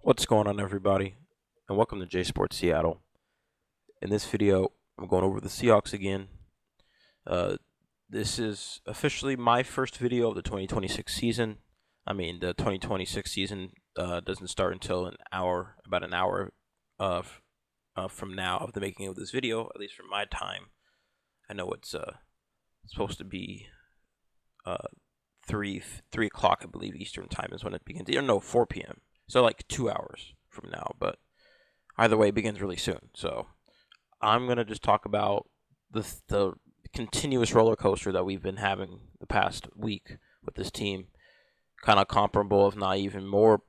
What's going on, everybody, and welcome to J Sports Seattle. In this video, I'm going over the Seahawks again. Uh, this is officially my first video of the 2026 season. The 2026 season doesn't start until about an hour from now of the making of this video, at least from my time. I know it's supposed to be uh, 3 o'clock, I believe, Eastern time is when it begins. Or no, 4 p.m. So like 2 hours from now, but either way, it begins really soon. So I'm gonna just talk about the continuous roller coaster that we've been having the past week with this team, kind of comparable, if not even more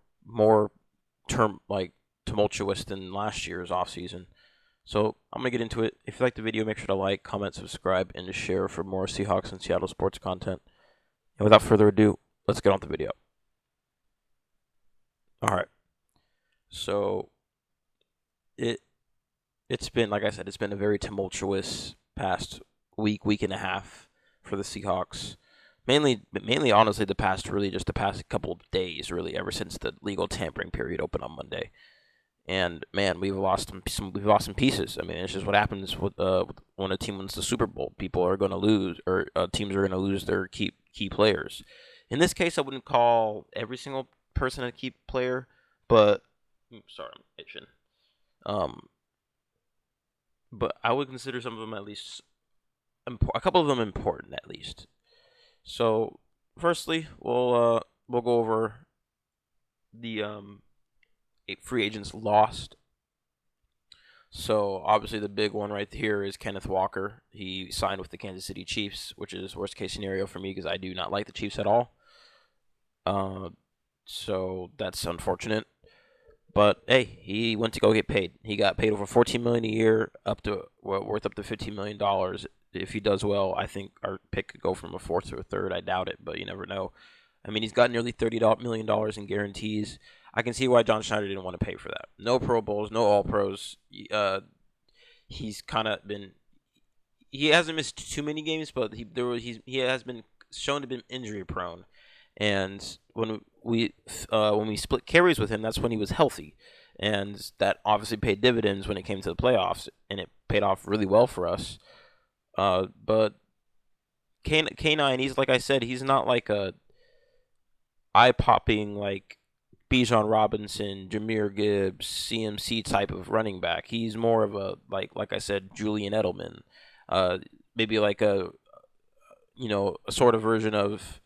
tumultuous than last year's offseason. So I'm gonna get into it. If you like the video, make sure to like, comment, subscribe, and to share for more Seahawks and Seattle sports content. And without further ado, let's get on with the video. All right. So it's been, like I said, it's been a very tumultuous past week and a half for the Seahawks. Mainly, honestly, the past couple of days, really, ever since the legal tampering period opened on Monday. And man, we've lost some pieces. I mean, it's just what happens with when a team wins the Super Bowl. People are going to lose, or teams are going to lose their key players. In this case, I wouldn't call every single person a key player, but sorry, I'm itching. But I would consider some of them at least a couple of them important at least. So, firstly, we'll go over the free agents lost. So obviously the big one right here is Kenneth Walker. He signed with the Kansas City Chiefs, which is worst case scenario for me because I do not like the Chiefs at all. So that's unfortunate. But hey, he went to go get paid. He got paid over $14 million a year, worth up to $15 million. If he does well, I think our pick could go from a fourth to a third. I doubt it, but you never know. I mean, he's got nearly $30 million in guarantees. I can see why John Schneider didn't want to pay for that. No Pro Bowls, no All Pros. He's kind of been. He hasn't missed too many games, but he has been shown to be injury prone. And when we split carries with him, that's when he was healthy, and that obviously paid dividends when it came to the playoffs, and it paid off really well for us. But K9, he's, like I said, he's not like a eye-popping like Bijan Robinson, Jahmyr Gibbs, CMC type of running back. He's more of a like I said, Julian Edelman, maybe like a sort of version of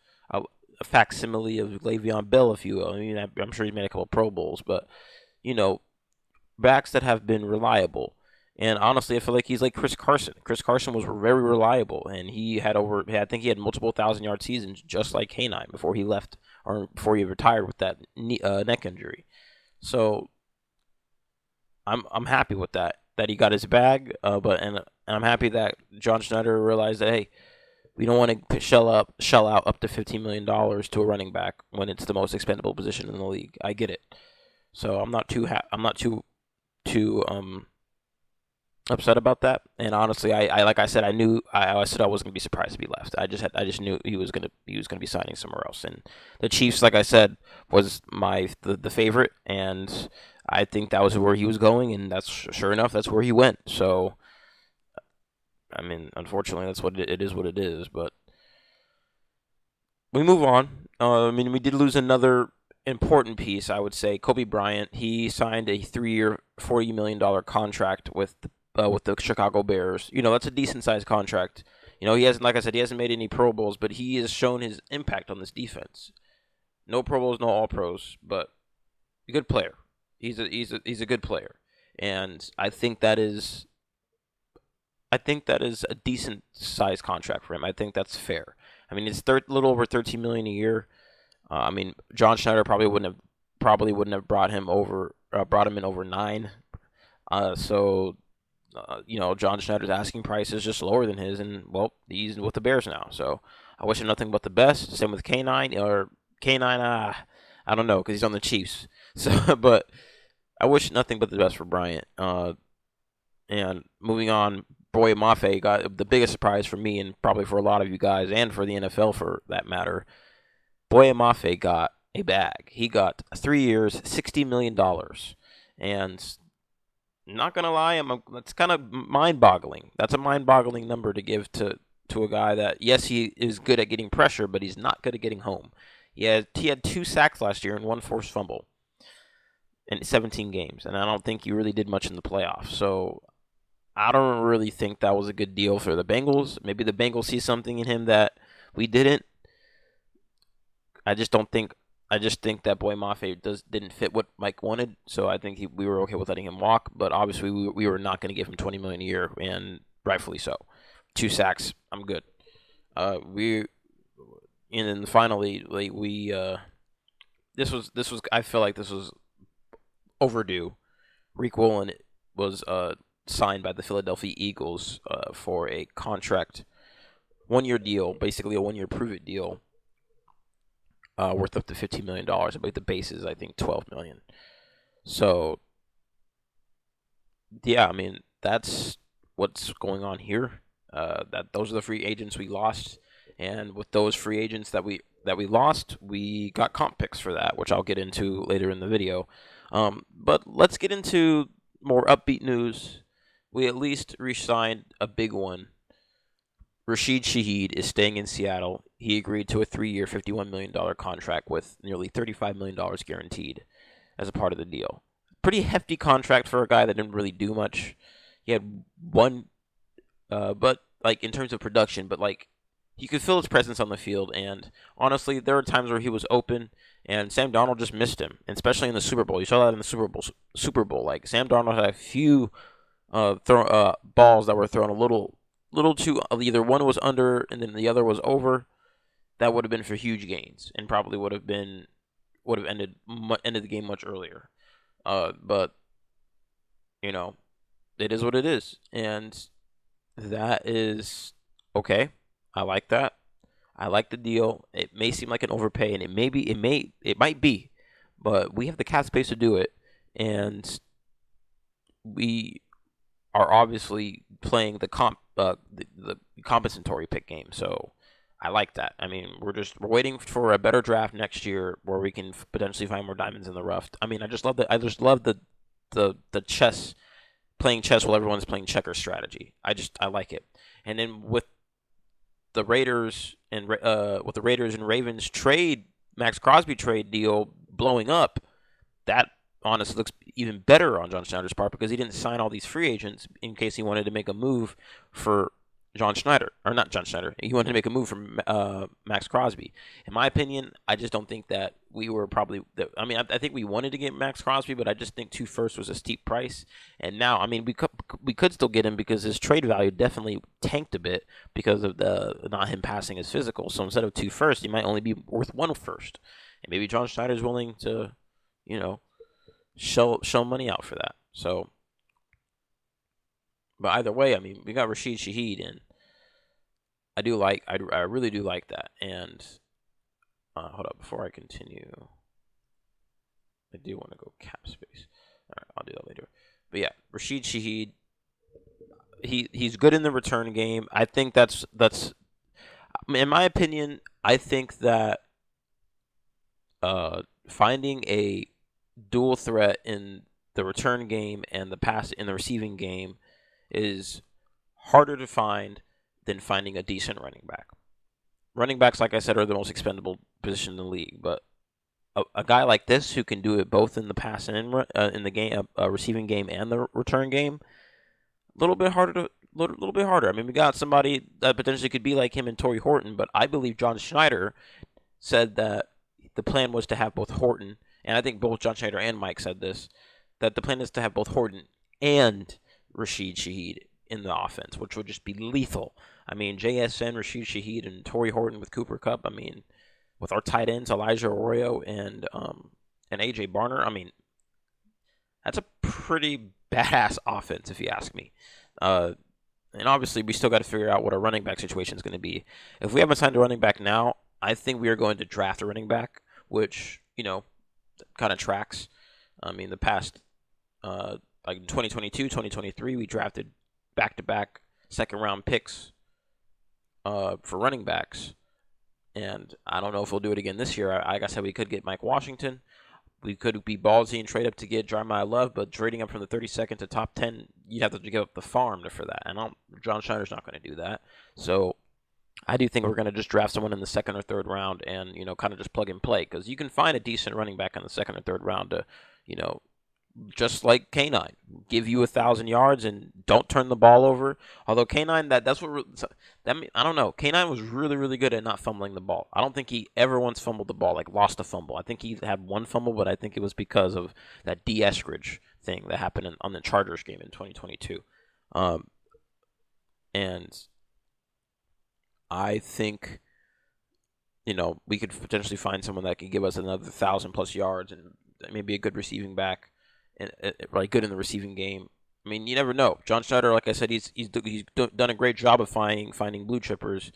a facsimile of Le'Veon Bell, if you will. I mean, I'm sure he's made a couple of Pro Bowls, but backs that have been reliable. And honestly, I feel like he's like Chris Carson. Chris Carson was very reliable, and I think he had multiple 1,000-yard seasons, just like K9 before he left or before he retired with that neck injury. So I'm happy with that he got his bag. And I'm happy that John Schneider realized that, hey, we don't want to shell out up to $15 million to a running back when it's the most expendable position in the league. I get it. So I'm not too upset about that. And honestly, I like I said, I said I wasn't gonna be surprised to be left. I just knew he was gonna be signing somewhere else. And the Chiefs, like I said, was the favorite, and I think that was where he was going, and that's sure enough, that's where he went. So I mean, unfortunately, that's what it is. What it is, but we move on. We did lose another important piece, I would say. Kobe Bryant. He signed a 3-year, $40 million contract with the Chicago Bears. That's a decent sized contract. He hasn't, like I said, he hasn't made any Pro Bowls, but he has shown his impact on this defense. No Pro Bowls, no All Pros, but a good player. He's a good player, and I think that is a decent size contract for him. I think that's fair. I mean, it's little over $13 million a year. John Schneider probably wouldn't have brought him in over 9. John Schneider's asking price is just lower than his, and well, he's with the Bears now. So I wish him nothing but the best. Same with K9 or K9. I don't know because he's on the Chiefs. So, but I wish nothing but the best for Bryant. And moving on, Boye Mafe got the biggest surprise for me, and probably for a lot of you guys, and for the NFL for that matter. Boye Mafe got a bag. He got 3 years, $60 million. And not going to lie, that's kind of mind-boggling. That's a mind-boggling number to give to a guy that, yes, he is good at getting pressure, but he's not good at getting home. He had 2 sacks last year and 1 forced fumble in 17 games, and I don't think he really did much in the playoffs. So I don't really think that was a good deal for the Bengals. Maybe the Bengals see something in him that we didn't. I just don't think. I just think that Boy Mafe didn't fit what Mike wanted, so I think we were okay with letting him walk. But obviously, we were not going to give him $20 million a year, and rightfully so. 2 sacks, I'm good. And then finally, this was I feel like this was overdue. Reek Woolen was signed by the Philadelphia Eagles for a contract, 1-year deal, basically a 1-year prove-it deal, worth up to $15 million. I believe the base is, I think, $12 million. So, yeah, I mean, that's what's going on here. Those are the free agents we lost, and with those free agents that we lost, we got comp picks for that, which I'll get into later in the video. But let's get into more upbeat news. We at least re-signed a big one. Rashid Shaheed is staying in Seattle. He agreed to a 3-year, $51 million contract with nearly $35 million guaranteed as a part of the deal. Pretty hefty contract for a guy that didn't really do much. He had one, but like in terms of production, but like he could feel his presence on the field. And honestly, there were times where he was open, and Sam Darnold just missed him, and especially in the Super Bowl. You saw that in the Super Bowl, like Sam Darnold had a few balls that were thrown a little too. Either one was under, and then the other was over. That would have been for huge gains, and probably would have ended the game much earlier. But you know, it is what it is, and that is okay. I like that. I like the deal. It may seem like an overpay, and it might be, but we have the cap space to do it, and we are obviously playing the compensatory pick game. So I like that. I mean, we're waiting for a better draft next year where we can potentially find more diamonds in the rough. I mean, I just love the chess, playing chess while everyone's playing checker strategy. I like it. And then with the Raiders and Ravens trade, Max Crosby trade deal blowing up, that honestly looks even better on John Schneider's part because he didn't sign all these free agents in case he wanted to make a move for John Schneider. Or not John Schneider. He wanted to make a move for Max Crosby. In my opinion, I just don't think that we were probably... I think we wanted to get Max Crosby, but I just think 2 firsts was a steep price. And now, I mean, we could still get him because his trade value definitely tanked a bit because of the not him passing his physical. So instead of 2 firsts, he might only be worth 1 first. And maybe John Schneider's willing to, shell money out for that. So, but either way, I mean, we got Rashid Shaheed, and I really do like that. And hold up, before I continue, I do want to go cap space. All right, I'll do that later. But yeah, Rashid Shaheed, he's good in the return game. I think that's in my opinion. I think that finding a dual threat in the return game and the receiving game is harder to find than finding a decent running back. Running backs, like I said, are the most expendable position in the league, but a guy like this who can do it both in the pass and in the game, receiving game and the return game, a little bit harder. I mean, we got somebody that potentially could be like him and Torrey Horton, but I believe John Schneider said that the plan was to have both Horton, and I think both John Schneider and Mike said this, that the plan is to have both Horton and Rashid Shaheed in the offense, which would just be lethal. I mean, JSN, Rashid Shaheed, and Torrey Horton with Cooper Kupp. I mean, with our tight ends, Elijah Arroyo and AJ Barner. I mean, that's a pretty badass offense, if you ask me. And obviously, we still got to figure out what our running back situation is going to be. If we haven't signed a running back now, I think we are going to draft a running back, which, kind of tracks. I mean, the past, like in 2022, 2023, we drafted back-to-back second-round picks for running backs. And I don't know if we'll do it again this year. Like I said, we could get Mike Washington. We could be ballsy and trade up to get Jeremiah Love, but trading up from the 32nd to top 10, you'd have to give up the farm for that. And John Schneider's not going to do that. So I do think we're going to just draft someone in the second or third round and, kind of just plug and play. Because you can find a decent running back in the second or third round to, you know, just like K9, give you 1,000 yards and don't turn the ball over. Although K9, I don't know. K9 was really, really good at not fumbling the ball. I don't think he ever once fumbled the ball, like lost a fumble. I think he had one fumble, but I think it was because of that D. Eskridge thing that happened on the Chargers game in 2022. And I think, we could potentially find someone that could give us another 1,000+ yards and maybe a good receiving back. And like good in the receiving game. I mean, you never know. John Schneider, like I said, he's done a great job of finding blue chippers,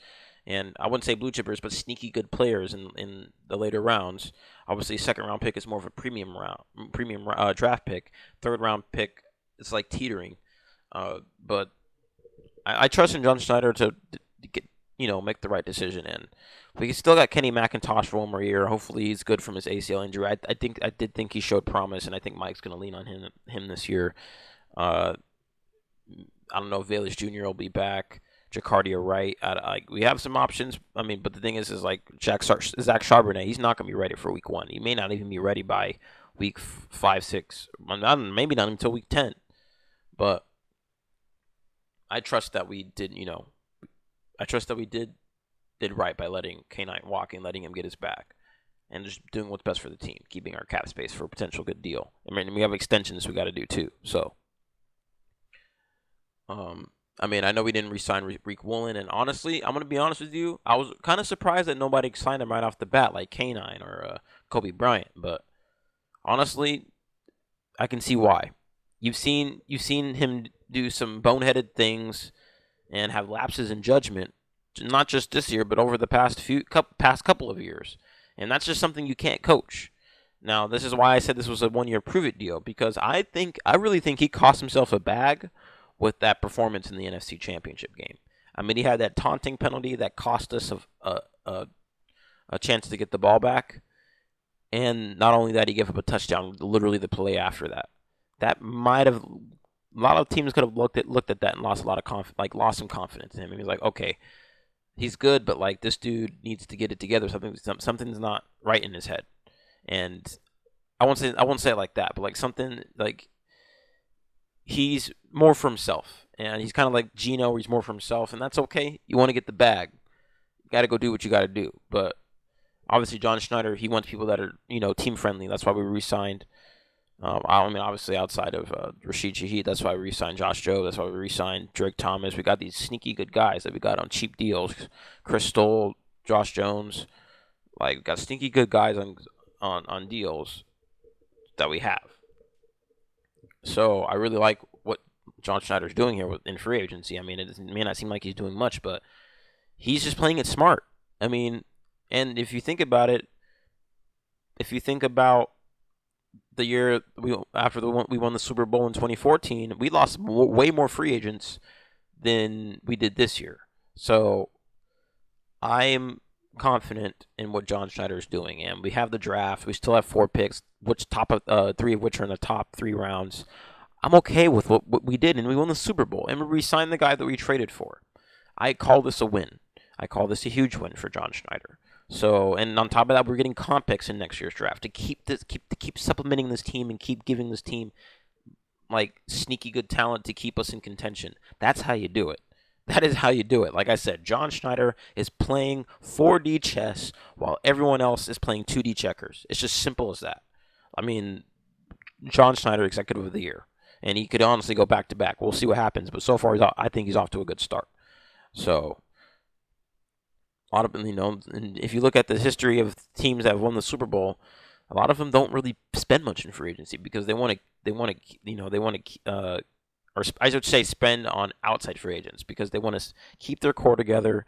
and I wouldn't say blue chippers, but sneaky good players in the later rounds. Obviously, second round pick is more of a premium draft pick. Third round pick, it's like teetering. But I trust in John Schneider to get make the right decision. And we still got Kenny McIntosh for one more year. Hopefully he's good from his ACL injury. I did think he showed promise, and I think Mike's going to lean on him this year. I don't know if Velus Jr. will be back. Jacardia Wright. We have some options. I mean, but the thing is like Zach Charbonnet. He's not going to be ready for week 1. He may not even be ready by week 5, 6. Maybe not until week 10. But I trust that we did. I trust that we did right by letting K9 walk and letting him get his back and just doing what's best for the team, keeping our cap space for a potential good deal. I mean, we have extensions we got to do too. So, I know we didn't re-sign Reek Woolen, and honestly, I'm going to be honest with you, I was kind of surprised that nobody signed him right off the bat like K9 or Kobe Bryant, but honestly, I can see why. You've seen him do some boneheaded things and have lapses in judgment, not just this year, but over the past couple of years. And that's just something you can't coach. Now, this is why I said this was a 1-year prove-it deal, because I really think he cost himself a bag with that performance in the NFC Championship game. I mean, he had that taunting penalty that cost us a chance to get the ball back. And not only that, he gave up a touchdown literally the play after that. That might have... A lot of teams could have looked at that and lost a lot of lost some confidence in him. And he's like, okay, he's good, but like this dude needs to get it together. Something's not right in his head. And I won't say it like that, but like something like he's more for himself, and he's kind of like Gino, where he's more for himself, and that's okay. You want to get the bag, you got to go do what you got to do. But obviously, John Schneider, he wants people that are team friendly. That's why we re-signed. Obviously outside of Rashid Shaheed, that's why we re-signed Josh Jobe. That's why we re-signed Drake Thomas. We got these sneaky good guys that we got on cheap deals. Chris Stoll, Josh Jones. Like, we got sneaky good guys on deals that we have. So I really like what John Schneider's doing here in free agency. I mean, it may not seem like he's doing much, but he's just playing it smart. I mean, and if you think about it, the year we won the Super Bowl in 2014, we lost way more free agents than we did this year. So I'm confident in what John Schneider is doing, and we have the draft. We still have 4 picks, which 3 of which are in the top 3 rounds. I'm okay with what we did, and we won the Super Bowl, and we re-signed the guy that we traded for. I call this a win. I call this a huge win for John Schneider. So, and on top of that, we're getting comp picks in next year's draft to keep supplementing this team and keep giving this team like sneaky good talent to keep us in contention. That's how you do it. That is how you do it. Like I said, John Schneider is playing 4D chess while everyone else is playing 2D checkers. It's just simple as that. I mean, John Schneider, Executive of the Year, and he could honestly go back to back. We'll see what happens, but so far, I think he's off to a good start. So. A lot of and if you look at the history of teams that have won the Super Bowl, a lot of them don't really spend much in free agency because they want to, or I should say, spend on outside free agents because they want to keep their core together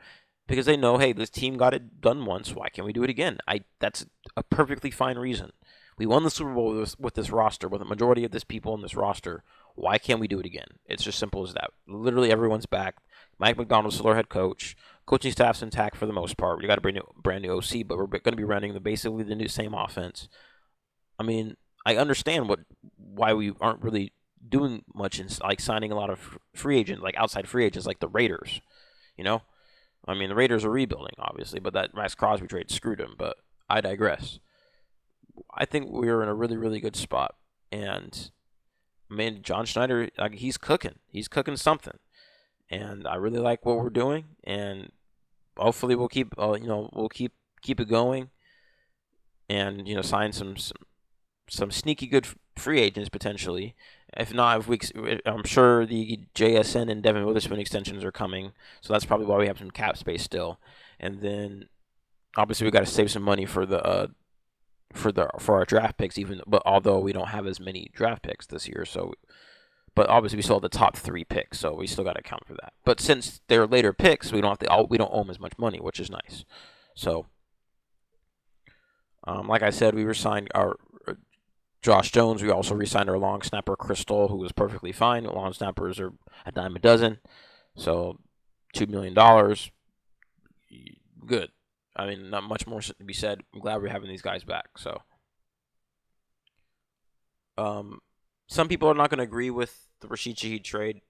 because they know, hey, this team got it done once. Why can't we do it again? That's a perfectly fine reason. We won the Super Bowl with this roster, with a majority of this people in this roster. Why can't we do it again? It's just simple as that. Literally everyone's back. Mike McDonald's still our head coach. Coaching staff's intact for the most part. We got a brand new OC, but we're going to be running basically the new same offense. I mean, I understand why we aren't really doing much in like signing a lot of free agents, like outside free agents, like the Raiders. You know, I mean, the Raiders are rebuilding, obviously, but that Max Crosby trade screwed them. But I digress. I think we're in a really, really good spot, and I mean, John Schneider, like, he's cooking. He's cooking something, and I really like what we're doing. And hopefully, we'll keep, we'll keep it going, and sign some sneaky good free agents potentially. If not, I'm sure the JSN and Devin Witherspoon extensions are coming, so that's probably why we have some cap space still. And then obviously we got to save some money for our draft picks, but although we don't have as many draft picks this year, but obviously we still have the top 3 picks, so we still got to account for that. But since they're later picks, we don't owe them as much money, which is nice. So, like I said, we resigned our Josh Jones. We also re-signed our long snapper Crystal, who was perfectly fine. Long snappers are a dime a dozen, so $2 million, good. I mean, not much more to be said. I'm glad we're having these guys back. So, some people are not going to agree with the Rashid Shaheed trade,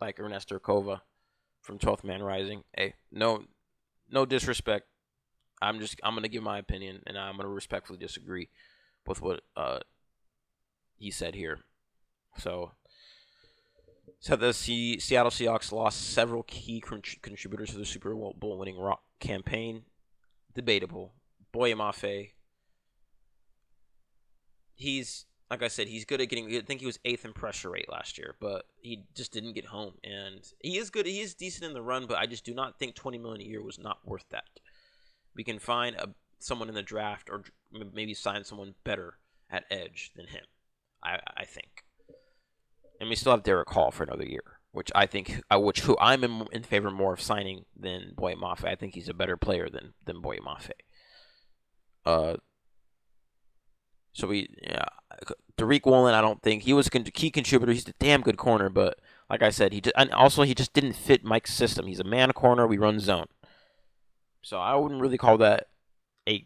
like Ernesto Kova from 12th Man Rising. Hey, no disrespect. I'm going to give my opinion, and I'm going to respectfully disagree with what he said here. So the Seattle Seahawks lost several key contributors to the Super Bowl winning campaign. Debatable. Boye Mafe. He's, like I said, he's good at getting. I think he was 8th in pressure rate last year, but he just didn't get home. And he is good. He is decent in the run, but I just do not think $20 million a year was not worth that. We can find someone in the draft, or maybe sign someone better at edge than him. I think. And we still have Derek Hall for another year, which I think, who I'm in favor more of signing than Boye Mafe. I think he's a better player than Boye Mafe. Tariq Woolen, I don't think he was a key contributor. He's a damn good corner, but like I said, he just didn't fit Mike's system. He's a man corner. We run zone, so I wouldn't really call that a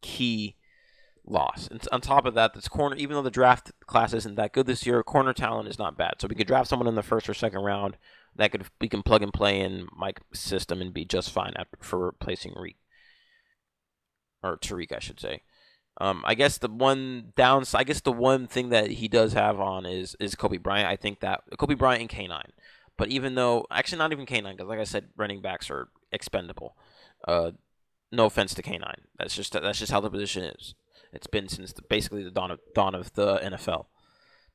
key loss. And on top of that, this corner, even though the draft class isn't that good this year, corner talent is not bad. So we could draft someone in the 1st or 2nd round we can plug and play in Mike's system and be just fine for replacing Tariq, I should say. I guess the one thing that he does have on is Kobe Bryant. I think that Kobe Bryant and K9. But even though, actually not even K9, because like I said, running backs are expendable. No offense to K9. That's just how the position is. It's been since basically the dawn of the NFL.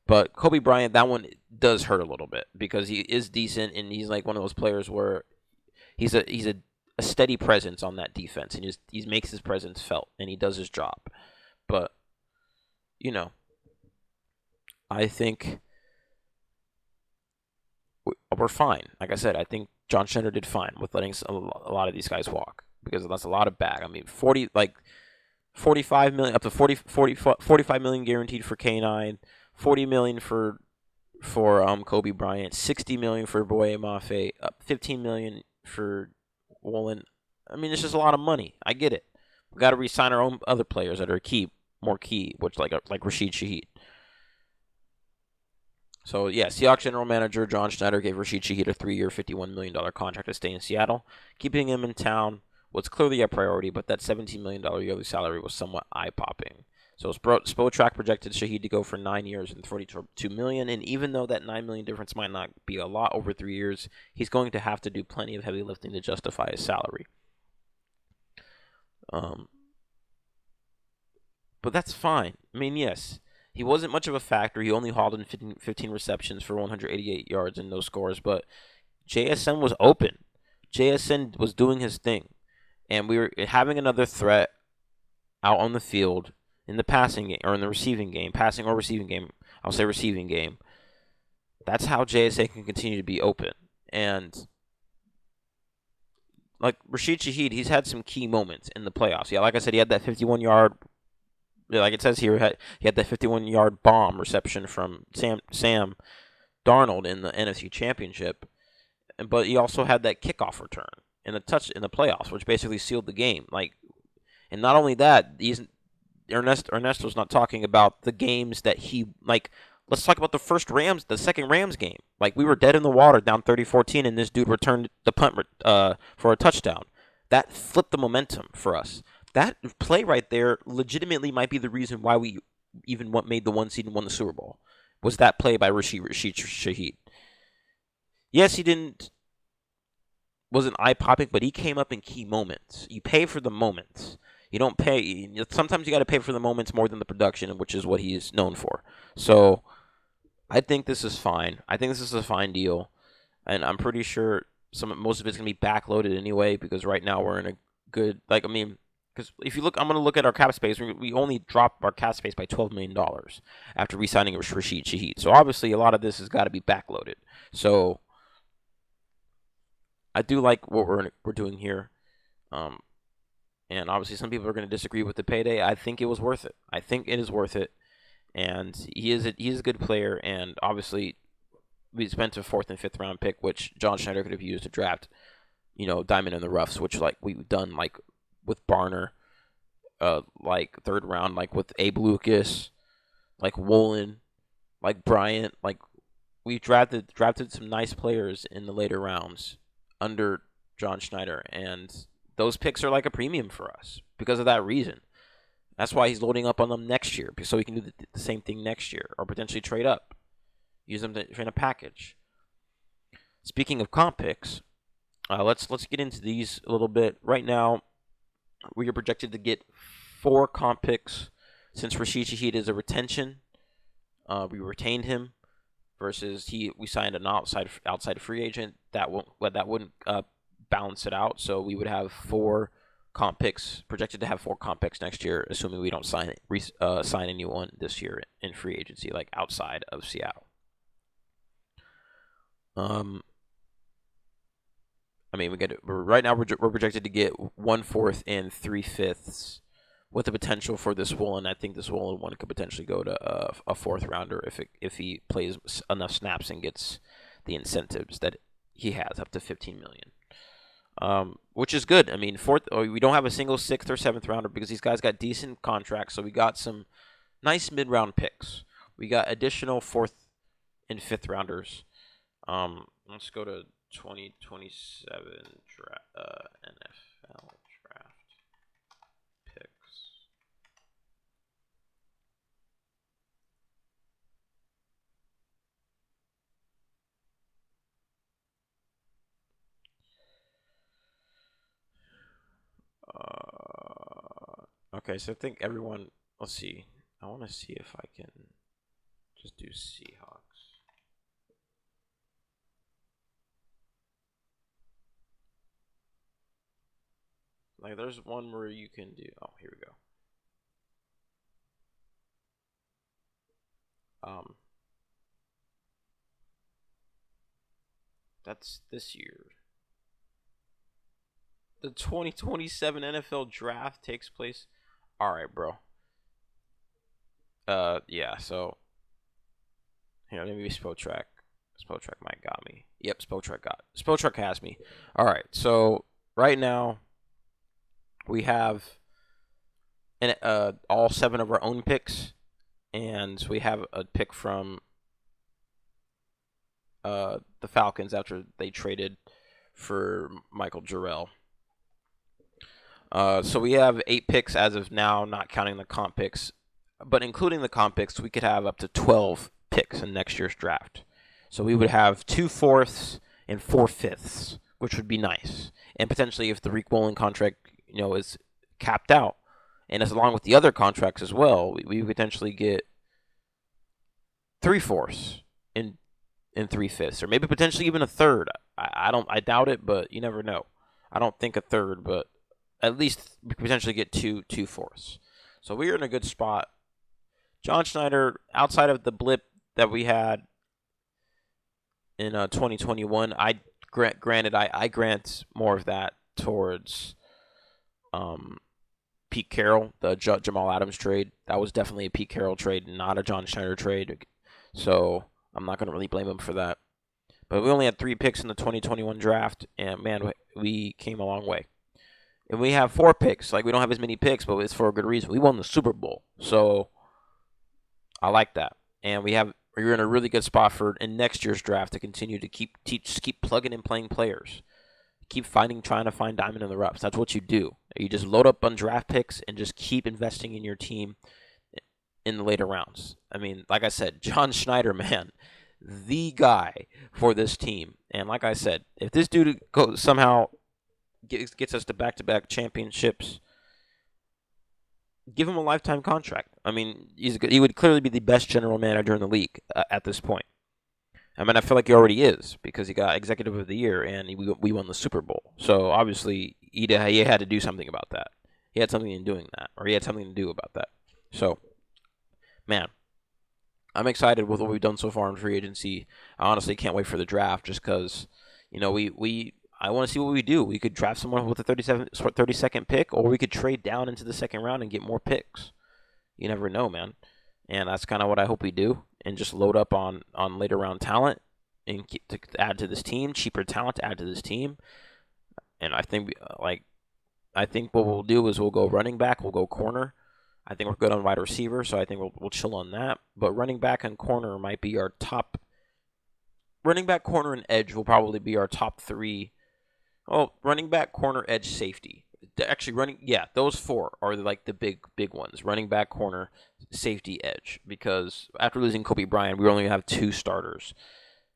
But Kobe Bryant, that one does hurt a little bit because he is decent and he's like one of those players where he's a steady presence on that defense and he makes his presence felt and he does his job. But I think we're fine. Like I said, I think John Schneider did fine with letting a lot of these guys walk because that's a lot of bag. I mean, 45 million up to 45 million guaranteed for K9, 40 million for Kobe Bryant, 60 million for Boye Mafe, 15 million for Woolen. I mean, it's just a lot of money. I get it. We got to re-sign our own other players that are more key, which like Rashid Shaheed. So yeah, Seahawks general manager John Schneider gave Rashid Shaheed a 3-year, $51 million contract to stay in Seattle. Keeping him in town was clearly a priority, but that $17 million yearly salary was somewhat eye-popping. So Spotrac projected Shaheed to go for 9 years and $42 million, and even though that $9 million difference might not be a lot over 3 years, he's going to have to do plenty of heavy lifting to justify his salary. But that's fine. I mean, yes, he wasn't much of a factor. He only hauled in 15 receptions for 188 yards and no scores, but JSN was open. JSN was doing his thing. And we were having another threat out on the field in the passing game, or in the receiving game, passing or receiving game. I'll say receiving game. That's how JSN can continue to be open. And like Rashid Shaheed, he's had some key moments in the playoffs. Yeah, like I said, he had that 51-yard, like it says here, he had that 51-yard bomb reception from Sam Darnold in the NFC Championship. but he also had that kickoff return in the playoffs, which basically sealed the game. Like, and not only that, Ernesto's not talking about the games that he like. Let's talk about the second Rams game. Like, we were dead in the water, down 30-14, and this dude returned the punt for a touchdown. That flipped the momentum for us. That play right there legitimately might be the reason why we even made the 1 seed and won the Super Bowl. Was that play by Rashid Shaheed? Yes, he didn't wasn't eye popping, but he came up in key moments. You pay for the moments. You don't pay. Sometimes you got to pay for the moments more than the production, which is what he's known for. So I think this is fine. I think this is a fine deal, and I'm pretty sure most of it's gonna be backloaded anyway because right now we're in a good because if you look, I'm gonna look at our cap space. We only dropped our cap space by $12 million after re-signing Rashid Shaheed. So obviously a lot of this has got to be backloaded. So I do like what we're doing here. And obviously some people are going to disagree with the payday. I think it was worth it. I think it is worth it. And he is a good player. And obviously we spent a 4th and 5th round pick, which John Schneider could have used to draft, diamond in the roughs, which like we've done like with Barner, like 3rd round, like with Abe Lucas, like Woolen, like Bryant, like we drafted some nice players in the later rounds under John Schneider, and those picks are like a premium for us because of that reason. That's why he's loading up on them next year, so we can do the same thing next year, or potentially trade up, use them in a package. Speaking of comp picks, let's get into these a little bit. Right now, we are projected to get 4 comp picks since Rashid Shaheed is a retention. We retained him versus we signed an outside free agent that wouldn't balance it out. So we would have 4 comp picks, projected to have 4 comp picks next year, assuming we don't sign a new one this year in free agency, like outside of Seattle. Right now we're projected to get 1/4 and 3/5 with the potential for this Woolen. I think this Woolen one could potentially go to a 4th rounder if he plays enough snaps and gets the incentives that he has, up to $15 million, which is good. I mean, we don't have a single 6th or 7th rounder because these guys got decent contracts. So we got some nice mid-round picks. We got additional 4th and 5th rounders. Let's go to 2027 NFL draft picks. Okay, so I think everyone. Let's see. I want to see if I can just do Seahawks. Like, there's one where you can do. Oh, here we go. That's this year. The 2027 NFL draft takes place. All right, bro. Yeah. So here, maybe Spotrac. Spotrac might got me. Yep, Spotrac has me. All right. So right now we have all 7 of our own picks, and we have a pick from the Falcons after they traded for Michael Jarrell. So we have 8 picks as of now, not counting the comp picks. But including the comp picks, we could have up to 12 picks in next year's draft. So we would have 2 4ths and 4 5ths, which would be nice. And potentially, if the Rick Bowling contract, is capped out, and as along with the other contracts as well, we potentially get 3 4ths in 3 5ths, or maybe potentially even a 3rd. I doubt it, but you never know. I don't think a 3rd, but at least we could potentially get 2 4ths. So we're in a good spot. John Schneider, outside of the blip that we had in 2021, I grant more of that towards Pete Carroll, the Jamal Adams trade. That was definitely a Pete Carroll trade, not a John Schneider trade. So I'm not going to really blame him for that. But we only had 3 picks in the 2021 draft, and man, we came a long way. And we have 4 picks. Like, we don't have as many picks, but it's for a good reason. We won the Super Bowl, so I like that. And we're in a really good spot for in next year's draft to continue to keep plugging and playing players. Keep trying to find diamond in the roughs. That's what you do. You just load up on draft picks and just keep investing in your team in the later rounds. I mean, like I said, John Schneider, man, the guy for this team. And like I said, if this dude somehow gets us to back-to-back championships, give him a lifetime contract. I mean, he would clearly be the best general manager in the league at this point. I mean, I feel like he already is because he got Executive of the Year and we won the Super Bowl. So obviously he had to do something about that. He had something in doing that, or he had something to do about that. So, man, I'm excited with what we've done so far in free agency. I honestly can't wait for the draft just because, you know, I want to see what we do. We could draft someone with a 32nd pick, or we could trade down into the second round and get more picks. You never know, man. And that's kind of what I hope we do, and just load up on later round talent and to add to this team, cheaper talent to add to this team. And I think what we'll do is we'll go running back, we'll go corner. I think we're good on wide receiver, so I think we'll chill on that. But running back and corner might be our top. Running back, corner, and edge will probably be our top 3. Oh, running back, corner, edge, safety. Actually, those 4 are like the big ones. Running back, corner, safety, edge. Because after losing Kobe Bryant, we only have 2 starters,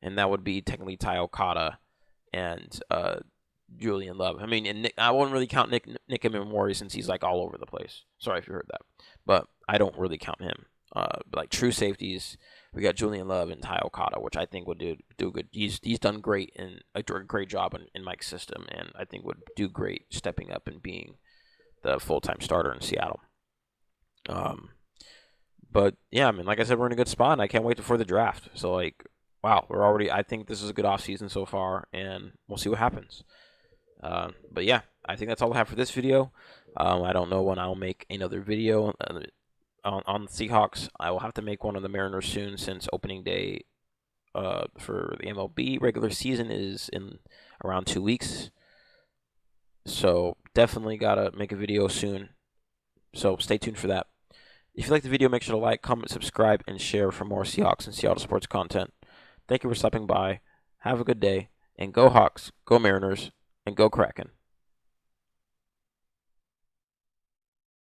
and that would be technically Ty Okada and Julian Love. I mean, and I wouldn't really count Nick Imamori since he's like all over the place. Sorry if you heard that, but I don't really count him. Like true safeties, we got Julian Love and Ty Okada, which I think would do good. He's done great and a great job in Mike's system, and I think would do great stepping up and being the full-time starter in Seattle. But yeah, I mean, like I said, we're in a good spot, and I can't wait for the draft. So like, wow, I think this is a good offseason so far, and we'll see what happens. But yeah, I think that's all I have for this video. I don't know when I'll make another video on the Seahawks. I will have to make one on the Mariners soon since opening day for the MLB regular season is in around 2 weeks. So definitely gotta make a video soon. So stay tuned for that. If you like the video, make sure to like, comment, subscribe, and share for more Seahawks and Seattle sports content. Thank you for stopping by. Have a good day, and go Hawks, go Mariners, and go Kraken.